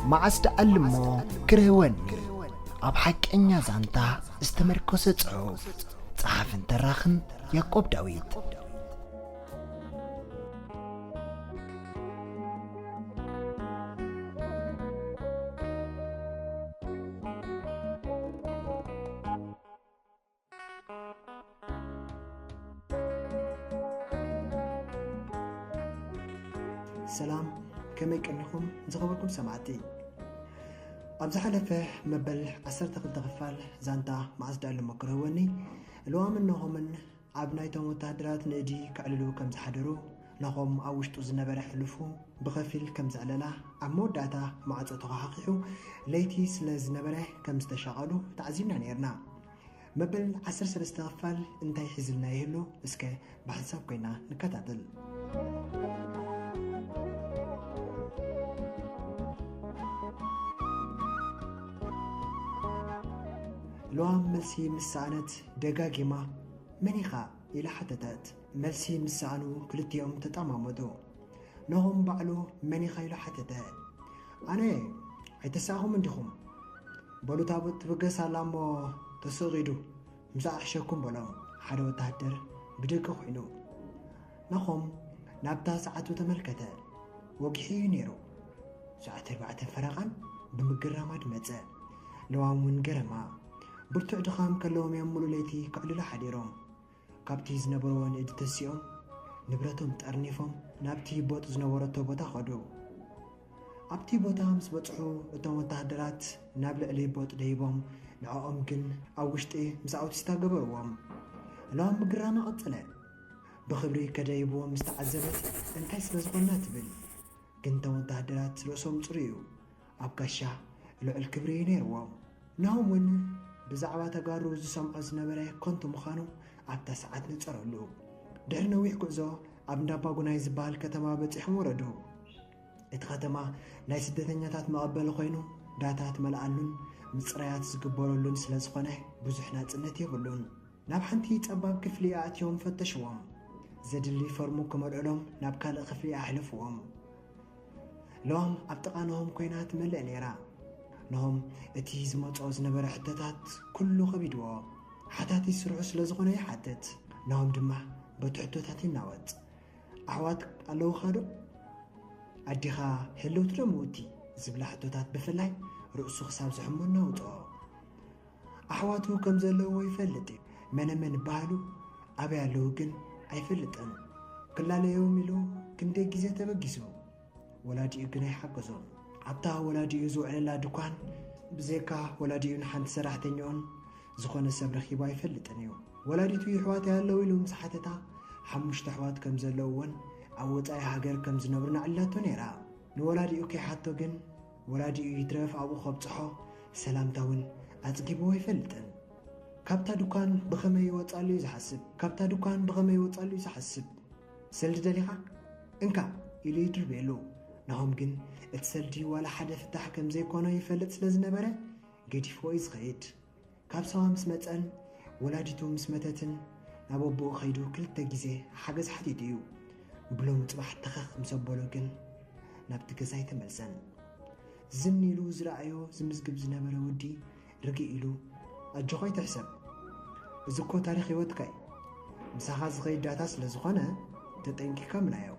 معست ألمو كرهوني أب حقنيا زانتا استمركز صعوب صحاف تراخن يعقوب داويد سلام كما يكنكم زغبركم سمعتي أبز حلفه مبل 10 تخفال زانتا معزد على مكرووني الوام انهم من عبنايتهم وتهدرات نجي كعللو كم زحدرو نهم اوشتو زنبر حلفو بخفيل كم زعللا عمود داتا معزتو حقيقو ليتي سلا زنبر كم استشغلو تعزيمنا نيرنا مبل 10 تخفال انتي حزلنا يهلو اسكي بحساب كينا نكتاتل لوام ملسي مسعنت دقاقيما منيخا إلى حتتات ملسي مسعنو كلت يوم تتعمامدو نهم بعلو منيخا إلى حتتات أنا عيتساهم عندهم بلو تابت بقى سلامو تسغيدو مساح شكم بلو حدو تهدر بدك خوينو نهم نبتا ساعتو تملكتا وقحي نيرو ساعت 4 فرغان بمقرامات مزا لوام ونقرما برتع دخام كلهم يملو ليتي كعلو حديرهم كابتي زنبرون إد تسيهم نبرتهم تأرنيفهم نابتي بوت زنورتو بوتا خدو أبتي بوتا همس بطحو اتهم التهدرات نابلع لي بوت ديبهم نعاهم كن أوشتي مساعود استاقبروهم لهم بقرانا قطلع بخبري كدايبوهم مستعزبت انتاي سلزقنا تبل كنتهم التهدرات لأسهم تريو أبكاشا لعل الكبري نيروهم نهم ون بزعبا تقارو زسمع زنبري كنتو مخانو عبتا ساعات نتصرلو دهر نويح قعزو عبنا باقوناي زبال كتما بتحم وردو اتخاتما ناي سدتنياتات مقبل خوينو داتات ملعلون مصريات زقبولون سلازخونه بزحنا تنت يبلون ناب حنتي تباب كفلي آتيوم فتشوهم زدلي فرمو كمالعلوم ناب كال خفلي أحلفوهم لهم عبتقانهم كوينات ملع نيرا نهم اتيز مطعوز نبر حتتات كله خبيدوا حتاتي سرعو سلازغونا يحتت نهم دمه بتحتوتاتي ناوت أحوات اللو خادو أديخا هلو تلموتي زبلا حتوتات بفلاي رؤسو خساب زحمو ناوتو أحواتو كم زلو يفلتي من بحالو أبي اللوغن أيفلتن كلا يوم يلو كندي جيزة تبقيسو ولادي يقني حقزو عبتا ولادي يزو على دكان بزيكا ولادي ينحن سراحتنيون زخون السبر خيبا يفلتنيو ولادي توي حواتي هلو يلو مساحتتا حمش تحوات كم زلوون عوض أي حجر كم زنبرنا علاتو نيرا نولادي يوكي حتى جن ولادي يترف أبو خبصحو سلام تاون أتجيبو يفلتن كابتا دكان بخمي وطالو يزحسب كابتا دكان بخمي وطالو يزحسب سلد دليخا انكا إلي يتربيلو نهم جن اتسلدي ولا حدا فتح كم زي كونه يفلت سلازنبره قيدي فويز غيد كابسوا مسمتن ولاديتو مسمتتن نابو خيدو كل تجزي حجز حديديو بلوم تبح تخخ مسبولو جن نبتجزاي تملسن زنيلو زرعيو زمزقب زنبره ودي رقيلو أجوخي تحسب زكو تاريخي ودكاي مساخاز غيد داتاس لزخونه تتنكي كاملايو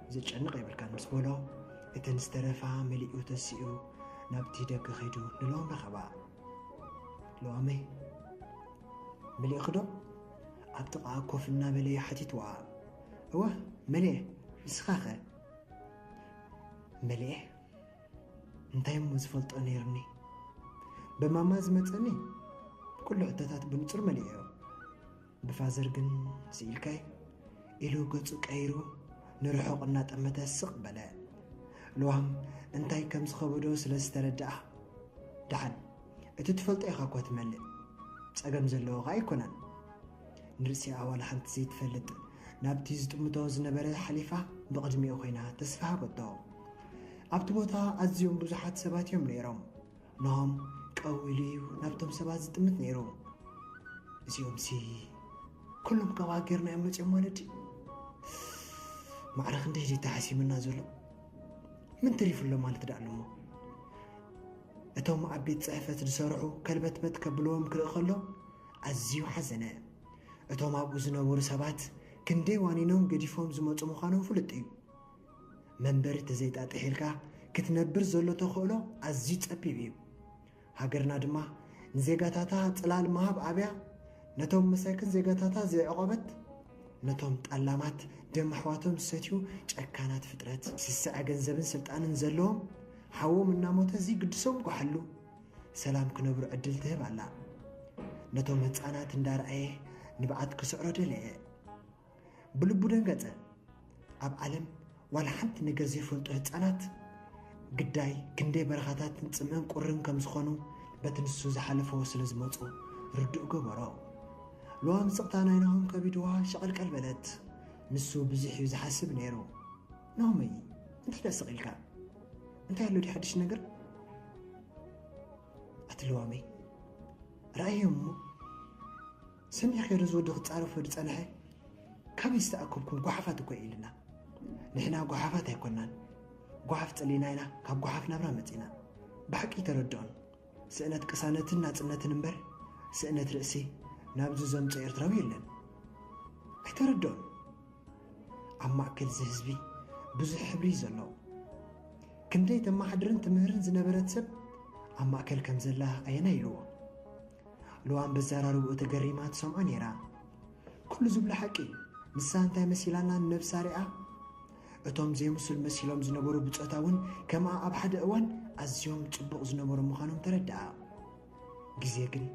زيج أنقي بالكان مسبولو اتنسترفا مليئو تسيئو نابتي دك خيدو نلوم رخبا لوامي مليء خدو أبتقى كوفنا مليء حتيتوا اوه مليء مسخاخة مليء انتاي مزفلط انيرني بماماز متني كل عدتات بنصر مليئو بفازرقن سيلكاي إلو قصو كايرو نرحق النات أمتا السق بلا لوهم انتاي كم سخبدو سلستردع دحن اتتفلط ايخا كوات ملئ تساقم زلو غاي كونان نرسي أول حنت زيت فلت نابتي زتمتو زنبرة حليفة بقدمي أخينا تسفها قدو أبتبوتا أزيوم بزحات سبات يوم نيروم نهم قوليو نابتم سبات زتمت نيروم زيوم سي كلهم قواقرنا يمت يموالدي معرخ انده دي تحسي من نازلو من تريف اللو مالت دعلمو እቶም ኣብ ቤት ጽሕፈት ዝሰርሑ ከልበትበት ከብልዎም ክርኢ ከሎ ኣዝዩ ሓዘነ። እቶም ኣብኡ ዝነበሩ ሰባት ክንደይ ዋኒኖም ገዲፎም ዝመፁ ምዃኖም ፍሉጥ እዩ። መንበሪ ተዘይጣጢሒልካ ክትነብር ዘሎ ተኽእሎ ኣዝዩ ጸቢብ እዩ። ሃገርና ድማ ንዜጋታታ ጽላል መሃብ ኣብያ ነቶም መሳኪን ዜጋታታ ዘይዕቆበት ነቶም ጣላማት ደም ኣሕዋቶም ዝሰትዩ ጨካናት ፍጥረት ስስዐ ገንዘብን ስልጣንን ዘለዎም ሓዎም እናሞተ ግድሶም ጓሓሉ ሰላም ክነብሩ ዕድል ትህብ ኣላ። ነቶም ህፃናት እንዳረኣየ ንብዓት ክስዕሮ ደለየ። ብልቡ ደንገጸ። ኣብ ዓለም ዋላ ሓንቲ ነገር ዘይፈልጡ ህፃናት ግዳይ ክንደይ በረኻታትን ጽምእን ቁርን ከም ዝኾኑ በቲ ንሱ ዝሓለፈዎ ስለ ዝመፁ ርድእ ገበሮ። ልዋም ስቕታ ናይናሆም ከቢድዋ ሸቐልቀል በለት። ንሱ ብዙሕ እዩ ዝሓስብ ነይሩ። ናሆመይ እንታይ ደስቕ ኢልካ እንታይ ኣሎ ዲ ሓድሽ ነገር ኣትልዋመይ ረኣዮም እሞ ሰሚዕ ኸይሩ ዝወዲ ክጻረፎ ድጸንሐ ካበይ ዝተኣከብኩም ጓሓፋት እኮ ኢልና። ንሕና ጓሓፋት ኣይኮናን። ጓሓፍ ጸሊና ኢና ካብ ጓሓፍ ናብራ መጺና። ብሓቂ ተረድኦን ስእነት ቅሳነትን ናጽነትን እምበር ስእነት ርእሲ ናብዚ ዘምፀ ኤርትራዊ የለን። ኣይተረድኦን። ኣብ ማእከል እዚ ህዝቢ ብዙሕ ሕብሪ ዘሎ ክንደይ ተማሓድርን ትምህርን ዝነበረት ሰብ ኣብ ማእከል ከም ዘላ ኣየና ኢልዎ። ልዋን በዘራርብኡ ተገሪማ ትሰምዖ ነይራ። ኩሉ ዝብሎ ሓቂ ንሳ እንታይ መሲላና ነብሳ ሪኣ እቶም ዘይምስል መሲሎም ዝነበሩ ብፆታ እውን ከምኣ ኣብ ሓደ እዋን ኣዝዮም ጽቡቕ ዝነበሩ ምዃኖም ተረድኣ። ግዜ ግን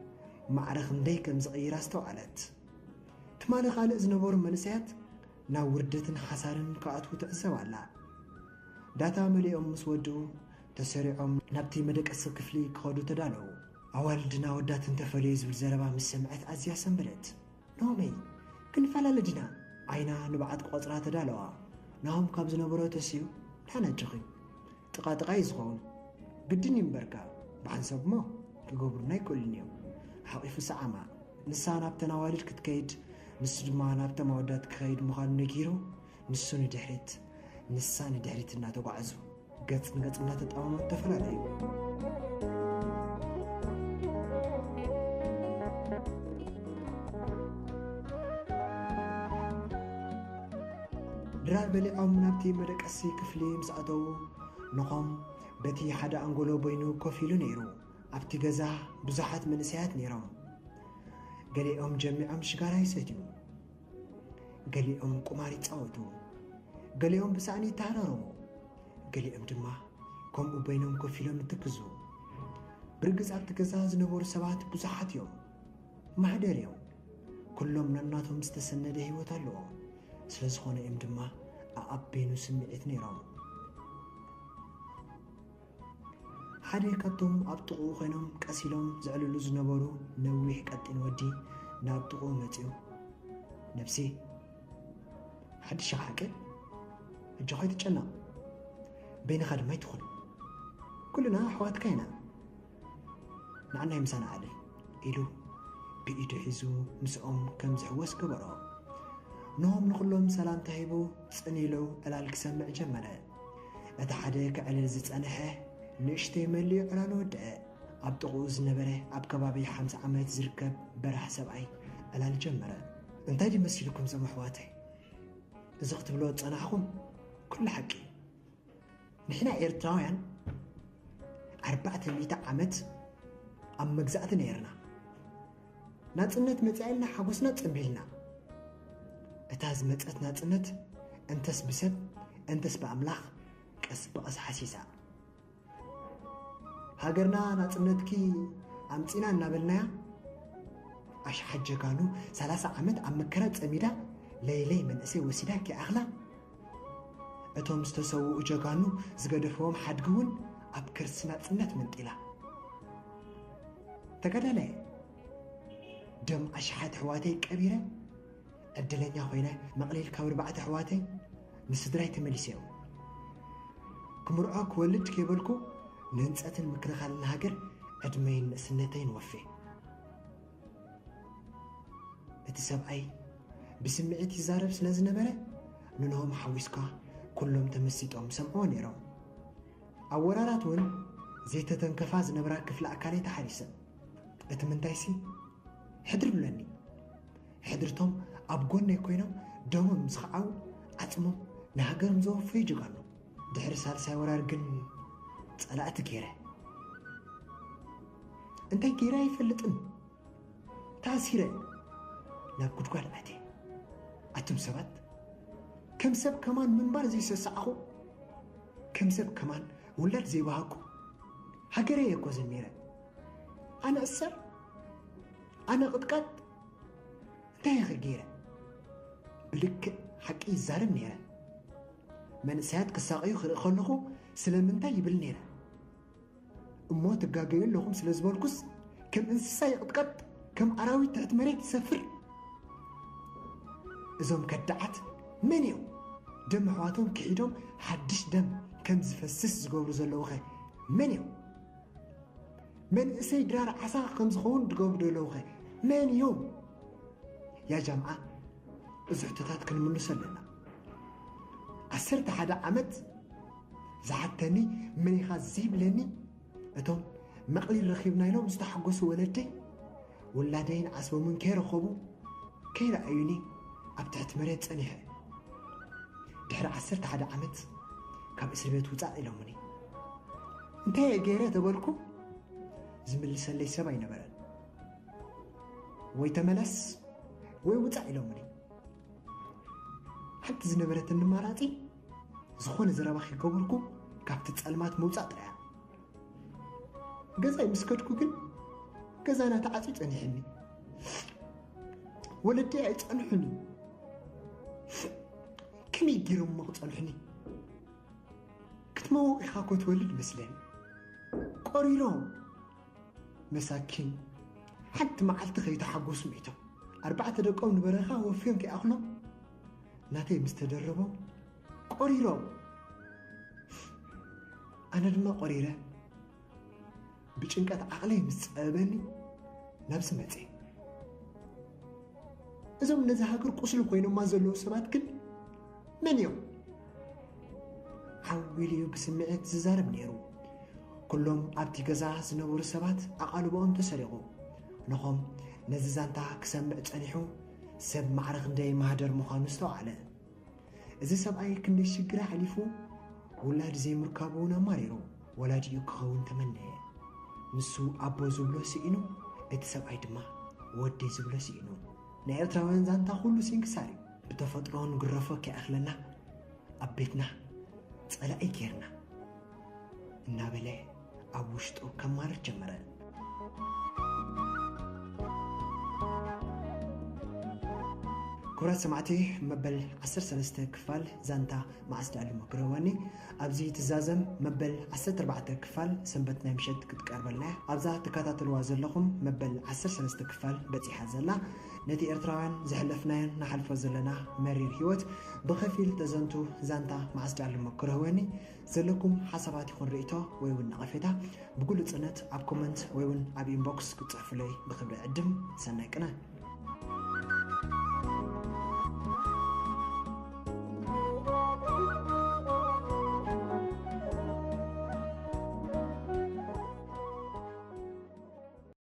ማዕረ ክንደይ ከም ዝቕይራ ዝተውዓለት። ትማሊ ካልእ ዝነበሩ መንእሰያት ናብ ውርደትን ሓሳርን ክኣትዉ ትዕዘብ ኣላ። ዳታ መሊኦም ምስ ወድኡ ተሰሪዖም ናብቲ መደቀሲ ክፍሊ ክኸዱ ተዳለዉ። ኣዋልድና ወዳትን ተፈልዩ ዝብል ዘረባ ምስ ሰምዐት ኣዝያ ሰንበለት። ናሆመይ ክንፈላለ ዲና ዓይና ንብዓት ቆፅራ ተዳለዋ። ናሆም ካብ ዝነበሮ ተስዩ ንሓና ጅኺ ጥቓጥቓይ ዝኸውን ግድን ይምበርካ ብሓንሰብ እሞ ክገብሩና ይክእሉን እዮም። ሓቂፉ ሰዓማ ንሳ ናብተን ኣዋልድ ክትከይድ ንሱ ድማ ናብተን ኣወዳት ክኸይድ ምዃኑ ነጊሩ ንሱ ንድሕሪት ንሳ ንድሕሪት እናተጓዓዙ ገጽ ንገጽ እናተጣመሙ ተፈላለዩ። ድራር በሊዖም ናብቲ መደቀሲ ክፍሊ ምስ ኣተዉ ንኾም በቲ ሓደ ኣንጎሎ ቦይኑ ኮፍ ኢሉ ነይሩ። ኣብቲ ገዛ ብዙሓት መንእሰያት ነይሮም። ገሊኦም ጀሚዖም ሽጋራ ይሰትዩ፣ ገሊኦም ቁማር ይፃወቱ፣ ገሊኦም ብሳዕኒ ይተሃራረቡ፣ ገሊኦም ድማ ከምኡ በይኖም ኮፍ ኢሎም ይትክዙ። ብርግጽ ኣብቲ ገዛ ዝነበሩ ሰባት ብዙሓት እዮም። ማሕደር እዮም። ኩሎም ነናቶም ዝተሰነደ ህይወት ኣለዎም። ስለ ዝኾነ እዮም ድማ ኣኣቤኑ ስምዒት ነይሮም። ሓደ ካብቶም ኣብ ጥቕኡ ኮይኖም ቀሲሎም ዝዕልሉ ዝነበሩ ነዊሕ ቀጢን ወዲ ናብ ጥቕኡ መጺኡ ነብሲ ሓድሽ ሓቂ እጆ ኸይትጨነቕ በይንኻ ድማ ይትኹን ኩልና ኣሕዋትካ ኢና ንዓናይ ምሳና ዓለ ኢሉ ብኢዱ ሒዙ ምስኦም ከም ዝሕወስ ገበሮ። ንሆም ንኹሎም ሰላምታ ሂቡ ጽን ኢሉ ዕላል ክሰምዕ ጀመረ። እቲ ሓደ ክዕልል ዝጸንሐ ንእሽተይ መሊኡ ዕላሉ ወድአ። ኣብ ጥቕኡ ዝነበረ ኣብ ከባቢ 50 ዓመት ዝርከብ በረሕ ሰብኣይ ዕላል ጀመረ። እንታይ ድመሲልኩም ዞም ኣሕዋተይ እዚ ክትብሎ ጸናሕኹም ኩሉ ሓቂ። ንሕና ኤርትራውያን 400 ዓመት ኣብ መግዛእቲ ነይርና። ናጽነት መጽአልና ሓጎስና ጽንቢልና። እታ ዝመጸት ናጽነት እንተስ ብሰብ እንተስ ብኣምላኽ ቀስ ብቐስ ሓሲሳ ሃገርና ናጽነትኪ ኣምፂና እናበልናያ ኣሽሓጀጋኑ 30 ዓመት ኣብ መከራ ጸሚዳ ለይለይ መንእሰይ ወሲዳ ኪኣኽላ እቶም ዝተሰውኡ ጀጋኑ ዝገደፍዎም ሓድጊ እውን ኣብ ከርሲ ናጽነት መንጢላ ተገዳለየ ደም ኣሽሓት ኣሕዋተይ ቀቢረ ዕድለኛ ኮይነ መቕሊል ካብ 4 ኣሕዋተይ ንስድራይ ተመሊሰዮም ክምርዖ ክወልድ ከይበልኩ ንህንጸትን ምክልኻልን ሃገር ዕድመይን ንእስነተይን ወፌ። እቲ ሰብኣይ ብስምዒት ይዛረብ ስለ ዝነበረ ንንሆም ሓዊስካ ኩሎም ተመሲጦም ሰምዕዎ ነይሮም። ኣብ ወራራት እውን ዘይተተንከፋ ዝነበራ ክፍለ ኣካለይ ተሓሪሰን እቲ ምንታይሲ ሕድር ብለኒ ሕድርቶም ኣብ ጎነይ ኮይኖም ደሞም ዝኸዓው ዓፅሞም ንሃገሮም ዘወፉ ይጅጋሉ ድሕሪ ሳልሳይ ወራር ግን ጸላእቲ ገይረ እንታይ ገይረ ኣይፈልጥን ታሲረ ናብ ጉድጓድ ኣቴ ኣቱም ሰባት ከም ሰብ ከማን ምንባር ዘይሰሳዕኹ ከም ሰብ ከማን ውላድ ዘይባሃኩ ሃገረ የኮዘን ነይረ ኣነ እሰር ኣነ ቅጥቃጥ እንታይ ይኸ ገይረ ብልክዕ ሓቂ ይዛረብ ነይረ መንእሰያት ክሳቀዩ ክርኢ ከለኹ ስለምንታይ ይብል ነይረ እሞ ትጋገዩ ኣለኹም ስለ ዝበልኩስ ከም እንስሳ ይቕጥቀጥ ከም ኣራዊት ትሕቲ መሬት ይሰፍር እዞም ከዳዓት መን እዮም ደም ኣሕዋቶም ክሒዶም ሓድሽ ደም ከም ዝፈስስ ዝገብሩ ዘለዉ ኸ መን እዮም መንእሰይ ድራር ዓሳ ከም ዝኸውን ዝገብሩ ዘለዉ ኸ መን እዮም ያ ጃምዓ እዚ ሕቶታት ክንምልሱ ኣለና 11 ዓመት ዝሓተኒ መን ኢኻ ዘይብለኒ እቶም መቕሊል ረኺብና ኢሎም ዝተሓጐሱ ወለደይ ውላደይን ዓስቦምን ከይረኸቡ ከይረኣዩኒ ኣብ ትሕቲ መሬት ጸኒሐ ድሕሪ 11 ዓመት ካብ እስር ቤት ውፃእ ኢሎምኒ እንታይ ገይረ ተበልኩ ዝምልሰለይ ሰብ ኣይነበረን ወይ ተመለስ ወይ ውፃእ ኢሎምኒ ሓንቲ ዝነበረት እንማራፂ ዝኾነ ዘረባ ክገበርኩ ካብቲ ጸልማት መውፃእ ጥራያ ገዛይ ምስ ከድኩ ግን ገዛና ተዓፂ ጸኒሕኒ ወለደይ ኣይጸንሑኒ ከመይ ገይሮም እሞ ክጸንሑኒ ክትመውቕ ኢኻ ኮ ትወልድ መስለኒ ቆሪሮም መሳኪን ሓንቲ መዓልቲ ከይተሓጐሱ ሚእቶም 4 ደቆም ንበረኻ ወፍዮም ከይኣኽሎም ናተይ ምስ ተደረቦም ቆሪሮም ኣነ ድማ ቆሪረ ብጭንቀት ዓቕለይ ምስ ፀበበኒ ናብዚ መፀ እዞም ነዚ ሃገር ቁስሊ ኮይኖማ ዘለዉ ሰባት ግን መን እዮም ሓዊልዩ ብስምዒት ዝዛረብ ነይሩ ኩሎም ኣብቲ ገዛ ዝነበሩ ሰባት ኣቓልቦኦም ተሰሪቑ ነኾም ነዚ ዛንታ ክሰምዕ ጸኒሑ ሰብ ማዕረኽ እንደይ ማህደር ምዃኑ ዝተዋዕለ እዚ ሰብኣይ ክንደይ ሽግረ ሓሊፉ ውላድ ዘይምርካቡ እውን ኣማሪሩ ወላዲኡ ክኸውን ተመነየ ንሱ ኣቦ ዝብሎ ስኢኑ እቲ ሰብኣይ ድማ ወደይ ዝብሎ ስኢኑ ናይ ኤርትራውያን ዛንታ ኩሉ ሲንክሳር እዩ ብተፈጥሮ ንግረፎ ከይኣኽለና ኣብ ቤትና ጸላኢ ጌርና እናበለ ኣብ ውሽጡ ከማርር ጀመረ كرات سمعتي مبل 13 كفال زانتا مع استعلى مكرواني أبزي تزازم مبل 14 كفال سنبتنا مشد كتقربلنا أبزا تكاتات الوازل لكم مبل 13 كفال بتي حزلا نتي إرتراوان زحلفناين نحلف زلنا مرير هيوت بخفيل تزنتو زانتا مع استعلى مكرواني زلكم حساباتي خون ريتو ويون نغفتا بقول تسنت أب كومنت ويون أب إنبوكس كتصحف لي بخبر أدم سنايكنا